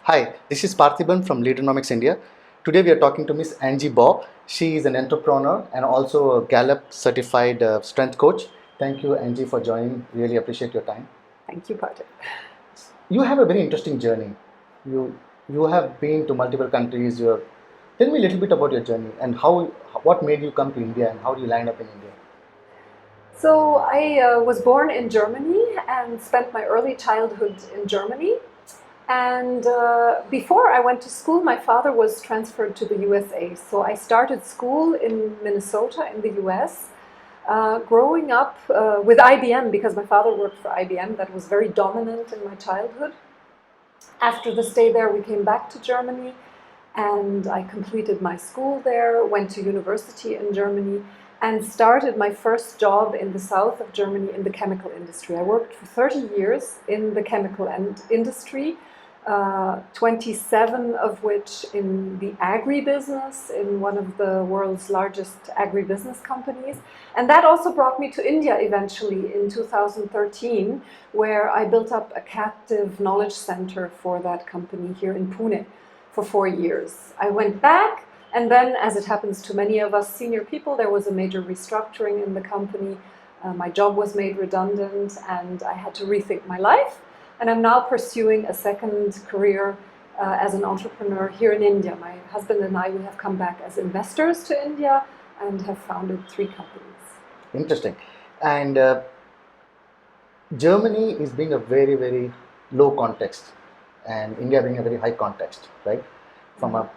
Hi, this is Parthiban from Leaderonomics India. Today we are talking to Miss Antje Bauer. She is an entrepreneur and also a Gallup certified strength coach. Thank you, Angie, for joining. Really appreciate your time. Thank you, Patrick. You have a very interesting journey. You have been to multiple countries. Tell me a little bit about your journey and what made you come to India and how you lined up in India. So I was born in Germany and spent my early childhood in Germany. And before I went to school, my father was transferred to the USA. So I started school in Minnesota in the US. Growing up with IBM, because my father worked for IBM, that was very dominant in my childhood. After the stay there, we came back to Germany and I completed my school there, went to university in Germany, and started my first job in the south of Germany in the chemical industry. I worked for 30 years in the chemical industry, 27 of which in the agribusiness, in one of the world's largest agribusiness companies. And that also brought me to India eventually in 2013, where I built up a captive knowledge center for that company here in Pune for 4 years. I went back, and then, as it happens to many of us senior people, there was a major restructuring in the company. My job was made redundant, and I had to rethink my life. And I'm now pursuing a second career as an entrepreneur here in India. My husband and I, we have come back as investors to India and have founded 3 companies. Interesting. And Germany is being a very, very low context, and India being a very high context, right? From a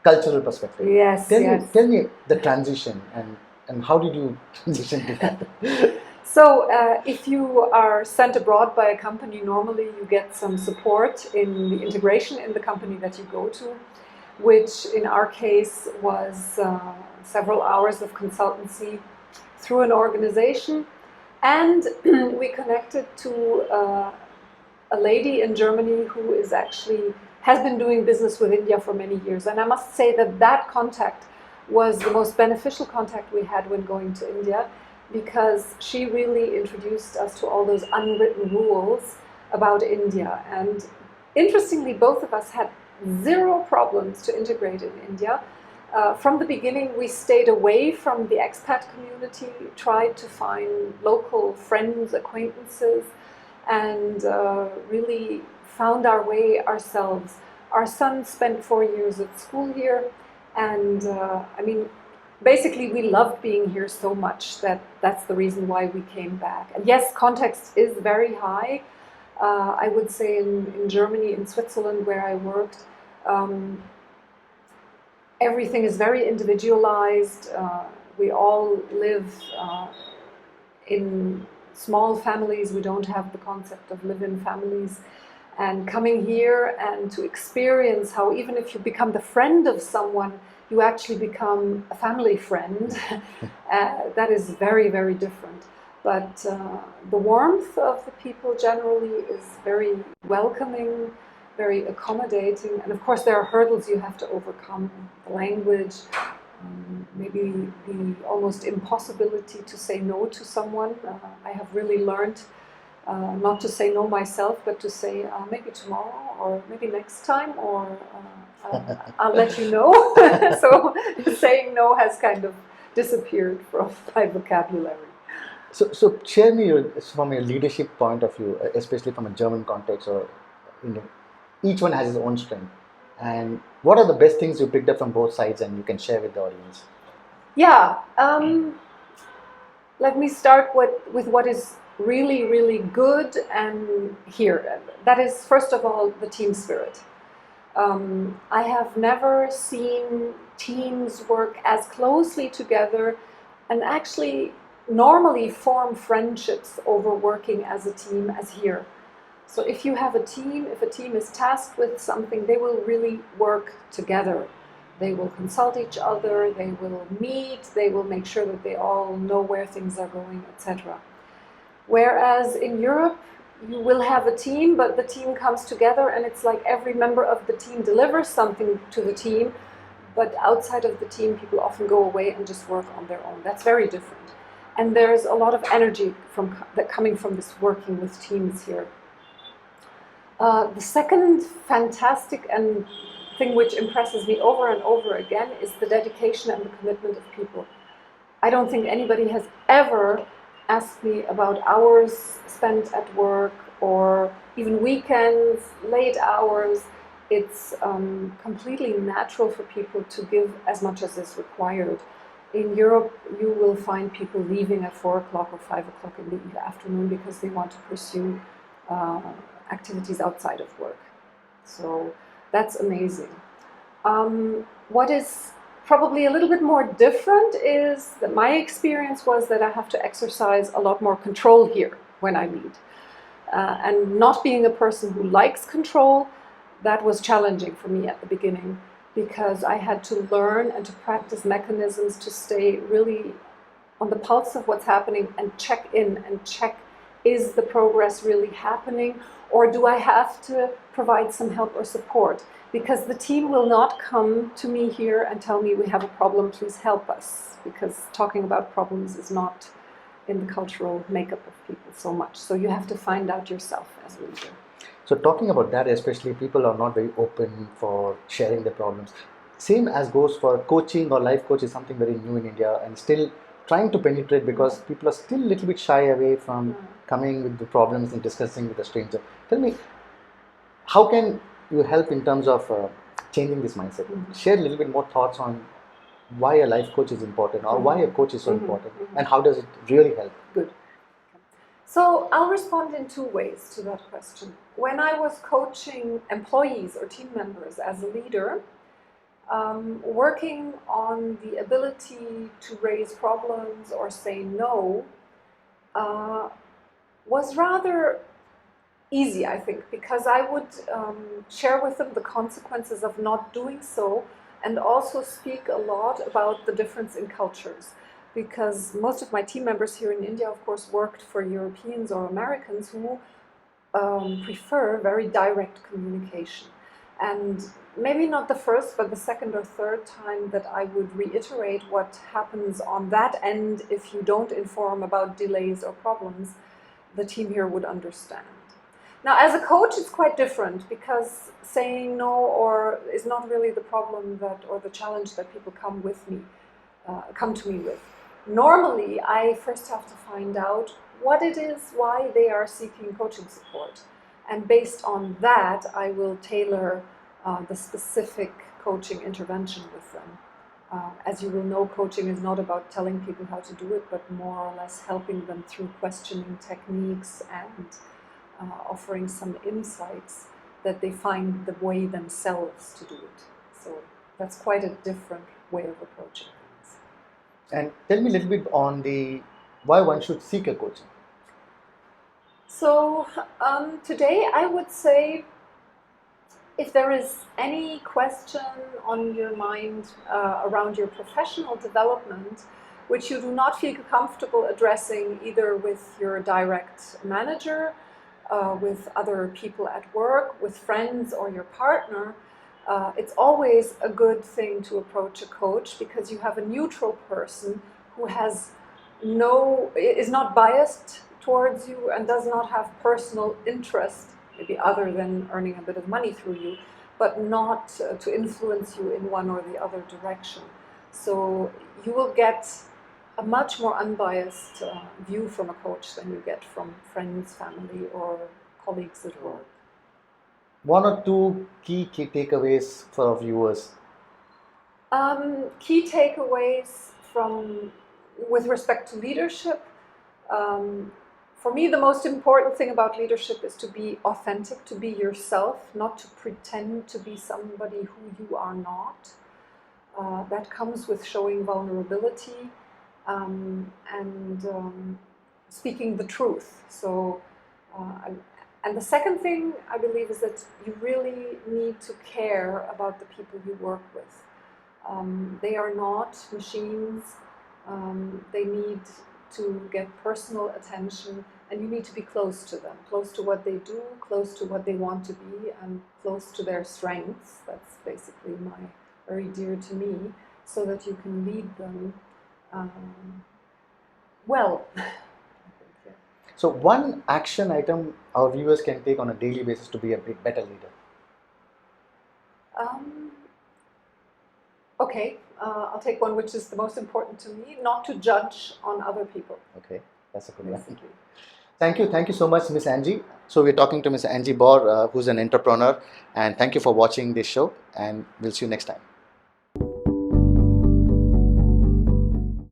cultural perspective. Yes, Tell me the transition and how did you transition to that? So if you are sent abroad by a company, normally you get some support in the integration in the company that you go to, which in our case was several hours of consultancy through an organization. And we connected to a lady in Germany who has been doing business with India for many years. And I must say that contact was the most beneficial contact we had when going to India, because she really introduced us to all those unwritten rules about India. And interestingly, both of us had 0 problems to integrate in India. From the beginning, we stayed away from the expat community, tried to find local friends, acquaintances, and really found our way ourselves. Our son spent 4 years at school here, and basically, we loved being here so much that's the reason why we came back. And yes, context is very high. I would say in Germany, in Switzerland, where I worked, everything is very individualized. We all live in small families. We don't have the concept of live-in families. And coming here and to experience how even if you become the friend of someone, you actually become a family friend. That is very, very different. But the warmth of the people generally is very welcoming, very accommodating. And of course, there are hurdles you have to overcome. The language, maybe the almost impossibility to say no to someone. I have really learned not to say no myself, but to say maybe tomorrow or maybe next time, or I'll let you know. So saying no has kind of disappeared from my vocabulary. So share me from a leadership point of view, especially from a German context, or each one has its own strength. And what are the best things you picked up from both sides and you can share with the audience? Yeah, let me start with what is really, really good and here. That is, first of all, the team spirit. I have never seen teams work as closely together and actually normally form friendships over working as a team as here. So if you have a team, if a team is tasked with something, they will really work together. They will consult each other, they will meet, they will make sure that they all know where things are going, etc. Whereas in Europe, you will have a team, but the team comes together and it's like every member of the team delivers something to the team, but outside of the team, people often go away and just work on their own. That's very different. And there's a lot of energy coming from this working with teams here. The second fantastic and thing which impresses me over and over again is the dedication and the commitment of people. I don't think anybody has ever asked me about hours spent at work or even weekends, late hours. It's completely natural for people to give as much as is required. In Europe, you will find people leaving at 4 o'clock or 5 o'clock in the afternoon because they want to pursue activities outside of work. So that's amazing. What is probably a little bit more different is that my experience was that I have to exercise a lot more control here when I lead. And not being a person who likes control, that was challenging for me at the beginning because I had to learn and to practice mechanisms to stay really on the pulse of what's happening and check in and check, is the progress really happening, or do I have to provide some help or support? Because the team will not come to me here and tell me we have a problem, please help us, because talking about problems is not in the cultural makeup of people so much. So you have to find out yourself as a leader. So talking about that, especially people are not very open for sharing their problems. Same as goes for coaching or life coach is something very new in India and still trying to penetrate because people are still a little bit shy away from coming with the problems and discussing with a stranger. Tell me, how can you help in terms of changing this mindset? Share a little bit more thoughts on why a life coach is important or why a coach is so important and how does it really help? Good. So I'll respond in two ways to that question. When I was coaching employees or team members as a leader, working on the ability to raise problems or say no was rather easy, I think, because I would share with them the consequences of not doing so and also speak a lot about the difference in cultures. Because most of my team members here in India, of course, worked for Europeans or Americans who prefer very direct communication. And maybe not the first, but the second or third time that I would reiterate what happens on that end if you don't inform about delays or problems, the team here would understand. Now, as a coach, it's quite different because saying no or is not really the problem that or the challenge that people come to me with. Normally, I first have to find out what it is, why they are seeking coaching support. And based on that, I will tailor the specific coaching intervention with them. As you will know, coaching is not about telling people how to do it, but more or less helping them through questioning techniques and offering some insights that they find the way themselves to do it. So that's quite a different way of approaching things. And tell me a little bit on the why one should seek a coaching. So today I would say if there is any question on your mind around your professional development, which you do not feel comfortable addressing either with your direct manager, with other people at work, with friends or your partner, it's always a good thing to approach a coach because you have a neutral person who is not biased towards you and does not have personal interest, maybe other than earning a bit of money through you, but not to influence you in one or the other direction. So you will get a much more unbiased view from a coach than you get from friends, family, or colleagues at work. One or two key takeaways for our viewers. Key takeaways with respect to leadership. For me, the most important thing about leadership is to be authentic, to be yourself, not to pretend to be somebody who you are not. That comes with showing vulnerability and speaking the truth. So, and the second thing I believe is that you really need to care about the people you work with. They are not machines. They need to get personal attention, and you need to be close to them, close to what they do, close to what they want to be, and close to their strengths. That's basically very dear to me, so that you can lead them well. So one action item our viewers can take on a daily basis to be a bit better leader. Okay, I'll take one which is the most important to me, not to judge on other people. Okay, that's a good one. Basically. Thank you so much, Miss Angie. So we're talking to Miss Angie Bauer, who's an entrepreneur, and thank you for watching this show, and we'll see you next time.